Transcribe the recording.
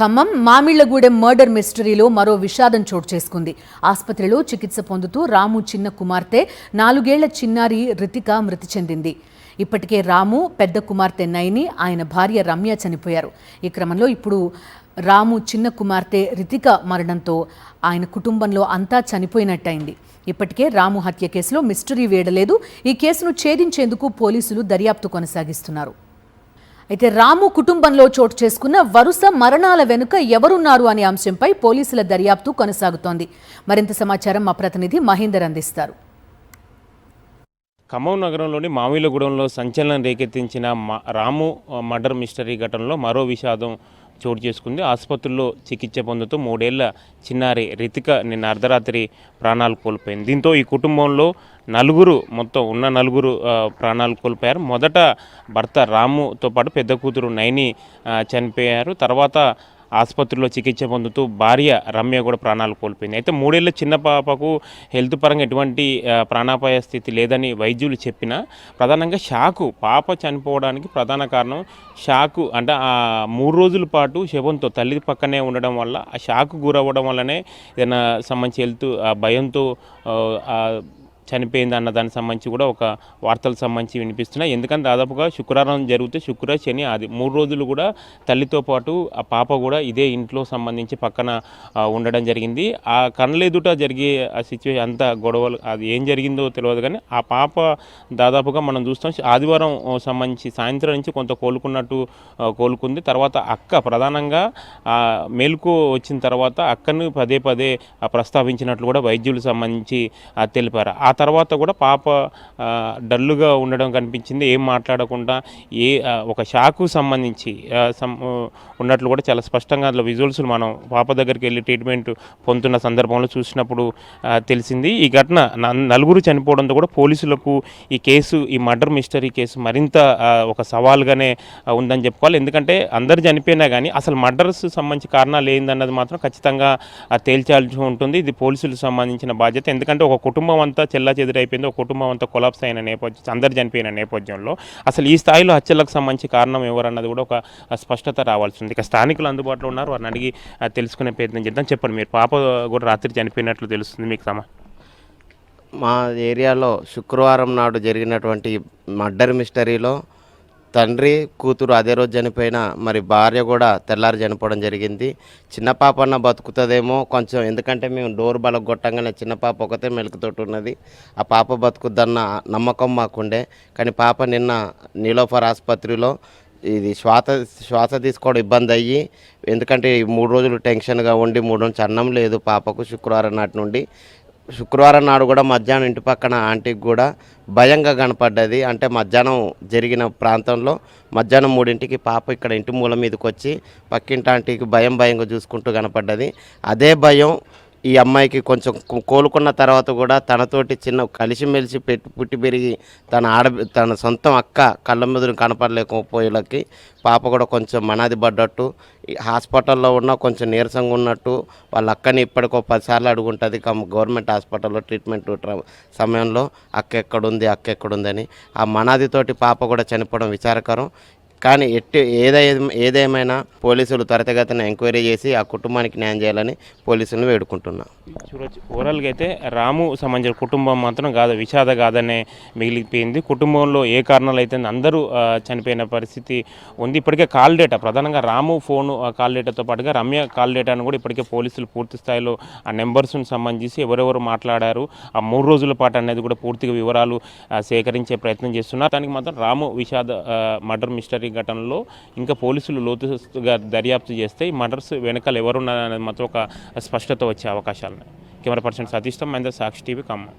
Khammam Mamillagudem murder మిస్టరీలో మరో విషాదం చోటు చేసుకుంది. ఆసుపత్రిలో చికిత్స పొందుతూ రాము చిన్న కుమార్తె 4 ఏళ్ల చిన్నారి రితిక మృతి చెందింది. ఇప్పటికే రాము పెద్ద కుమార్తె నైని, ఆయన భార్య రమ్య చనిపోయారు. ఈ క్రమంలో ఇప్పుడు రాము చిన్న కుమార్తె రితిక మరణంతో ఆయన కుటుంబంలో అంతా చనిపోయినట్టయింది. ఇప్పటికే రాము హత్య కేసులో మిస్టరీ వీడలేదు. ఈ కేసును ఛేదించేందుకు పోలీసులు దర్యాప్తు కొనసాగిస్తున్నారు. అయితే రాము కుటుంబంలో చోటు చేసుకున్న వరుస మరణాల వెనుక ఎవరున్నారు అనే అంశంపై పోలీసుల దర్యాప్తు కొనసాగుతోంది. మరింత సమాచారం మా ప్రతినిధి మహేందర్ అందిస్తారు. ఖమ్మం నగరంలోని మామిళ్లగూడెంలో సంచలనం రేకెత్తించిన రాము మర్డర్ మిస్టరీ ఘటనలో మరో విషాదం చోటు చేసుకుంది. ఆసుపత్రిలో చికిత్స పొందుతూ 3 ఏళ్ల చిన్నారి రితిక నిన్న అర్ధరాత్రి ప్రాణాలు కోల్పోయింది. దీంతో ఈ కుటుంబంలో మొత్తం ఉన్న నలుగురు ప్రాణాలు కోల్పోయారు. మొదట భర్త రాముతో పాటు పెద్ద కూతురు నైని చనిపోయారు. తర్వాత ఆసుపత్రిలో చికిత్స పొందుతూ భార్య రమ్య కూడా ప్రాణాలు కోల్పోయింది. అయితే 3 ఏళ్ల చిన్న పాపకు హెల్త్ పరంగా ఎటువంటి ప్రాణాపాయ స్థితి లేదని వైద్యులు చెప్పినా ప్రధానంగా షాకు, పాప చనిపోవడానికి ప్రధాన కారణం షాకు. అంటే ఆ 3 రోజుల పాటు శవంతో తల్లి పక్కనే ఉండడం వల్ల ఆ షాకు గురవ్వడం వల్లనే ఏదైనా సంబంధించి హెల్త్ భయంతో చనిపోయింది అన్న దానికి సంబంధించి కూడా ఒక వార్తలకు సంబంధించి వినిపిస్తున్నాయి. ఎందుకంటే దాదాపుగా శుక్రవారం జరిగితే శుక్ర శని అది 3 రోజులు కూడా తల్లితో పాటు ఆ పాప కూడా ఇదే ఇంట్లో సంబంధించి పక్కన ఉండడం జరిగింది. ఆ కళ్ళెదుట జరిగే ఆ సిచ్యువేషన్ అంతా గొడవలు అది ఏం జరిగిందో తెలియదు. కానీ ఆ పాప దాదాపుగా మనం చూస్తాం ఆదివారం సంబంధించి సాయంత్రం నుంచి కొంత కోలుకుంది. తర్వాత అక్క ప్రధానంగా మేలుకు వచ్చిన తర్వాత అక్కను పదే పదే ప్రస్తావించినట్లు కూడా వైద్యులకు సంబంధించి తెలిపారు. ఆ తర్వాత కూడా పాప డల్లుగా ఉండడం కనిపించింది. ఏం మాట్లాడకుండా ఒక షాకు సంబంధించి ఉన్నట్లు కూడా చాలా స్పష్టంగా అందులో విజువల్స్ మనం పాప దగ్గరికి వెళ్ళి ట్రీట్మెంట్ పొందుతున్న సందర్భంలో చూసినప్పుడు తెలిసింది. ఈ ఘటన నలుగురు చనిపోవడంతో కూడా పోలీసులకు ఈ మర్డర్ మిస్టరీ కేసు మరింత ఒక సవాల్గానే ఉందని చెప్పుకోవాలి. ఎందుకంటే అందరు చనిపోయినా కానీ అసలు మర్డర్స్ సంబంధించి కారణాలు ఏందన్నది మాత్రం ఖచ్చితంగా తేల్చాల్సి ఉంటుంది. ఇది పోలీసులకు సంబంధించిన బాధ్యత. ఎందుకంటే ఒక కుటుంబం అంతా చెల్లాచెదురైపోయింది, ఒక కుటుంబం అంతా కొలాప్స్ అయిన నేపథ్యం, అందరు చనిపోయిన నేపథ్యంలో అసలు ఈ స్థాయిలో హత్యలకు సంబంధించి కారణం ఎవరన్నది కూడా ఒక స్పష్టత రావాల్సి ఉంది. ఇక స్థానికులు అందుబాటులో ఉన్నారు, వారిని అడిగి తెలుసుకునే ప్రయత్నం చేద్దాం. చెప్పండి, మీరు పాప కూడా రాత్రి చనిపోయినట్లు తెలుస్తుంది, మీకు మా ఏరియాలో శుక్రవారం నాడు జరిగినటువంటి మర్డర్ మిస్టరీలో తండ్రి కూతురు అదే రోజు చనిపోయినా మరి భార్య కూడా తెల్లారి చనిపోవడం జరిగింది. చిన్న పాప అన్న బతుకుతుందేమో కొంచెం, ఎందుకంటే మేము డోర్ బలగొట్టంగానే చిన్న పాప ఒకతే మెలుకుతోటి ఉన్నది. ఆ పాప బతుకుద్దన్న నమ్మకం మాకుండే. కానీ పాప నిన్న నీలోఫర్ ఆసుపత్రిలో ఇది శ్వాస తీసుకోవడం ఇబ్బంది అయ్యి, ఎందుకంటే 3 రోజులు టెన్షన్గా ఉండి 3 రోజులు అన్నం లేదు పాపకు. శుక్రవారం నాడు కూడా మధ్యాహ్నం ఇంటి పక్కన ఆంటీకి కూడా భయంగా కనపడ్డది. అంటే మధ్యాహ్నం జరిగిన ప్రాంతంలో మధ్యాహ్నం 3ంటికి పాప ఇక్కడ ఇంటి మూల మీదకి వచ్చి పక్కింటి ఆంటీకి భయంగా చూసుకుంటూ కనపడ్డది. అదే భయం ఈ అమ్మాయికి కొంచెం కోలుకున్న తర్వాత కూడా తనతోటి కలిసిమెలిసి పుట్టి పెరిగి తన సొంతం అక్క కళ్ళ మీద కనపడలేకపోయేలకి పాప కూడా కొంచెం మనాది పడ్డట్టు, హాస్పిటల్లో ఉన్న కొంచెం నీరసంగా ఉన్నట్టు వాళ్ళ అక్కని ఇప్పటికో 10 సార్లు అడుగుంటుంది గవర్నమెంట్ హాస్పిటల్లో ట్రీట్మెంట్ సమయంలో అక్క ఎక్కడుందని. ఆ మనాదితోటి పాప కూడా చనిపోవడం విచారకరం. కానీ ఏదేమైనా పోలీసులు త్వరితగతిన ఎంక్వైరీ చేసి ఆ కుటుంబానికి న్యాయం చేయాలని పోలీసులను వేడుకుంటున్నాం. చూడొచ్చు, ఓవరాల్గా అయితే రాము సంబంధించిన కుటుంబం మాత్రం విషాద గాథనే మిగిలిపోయింది. కుటుంబంలో ఏ కారణాలు అయితే అందరూ చనిపోయిన పరిస్థితి ఉంది. ఇప్పటికే కాల్ డేటా, ప్రధానంగా రాము ఫోను కాల్ డేటాతో పాటుగా రమ్య కాల్ డేటాను కూడా ఇప్పటికే పోలీసులు పూర్తి స్థాయిలో ఆ నెంబర్స్ను సంబంధించి ఎవరెవరు మాట్లాడారు ఆ 3 రోజుల పాటు అనేది కూడా పూర్తిగా వివరాలు సేకరించే ప్రయత్నం చేస్తున్నారు. దానికి మాత్రం రాము మర్డర్ మిస్టరీ ఘటనలో ఇంకా పోలీసులు లోతుగా దర్యాప్తు చేస్తే ఈ మర్డర్స్ వెనకాల ఎవరున్నారనేది మాత్రం ఒక స్పష్టత వచ్చే అవకాశాలు ఉన్నాయి. కెమెరా పర్సన్ సతీష్తో మహేందర్, సాక్షి టీవీ, ఖమ్మం.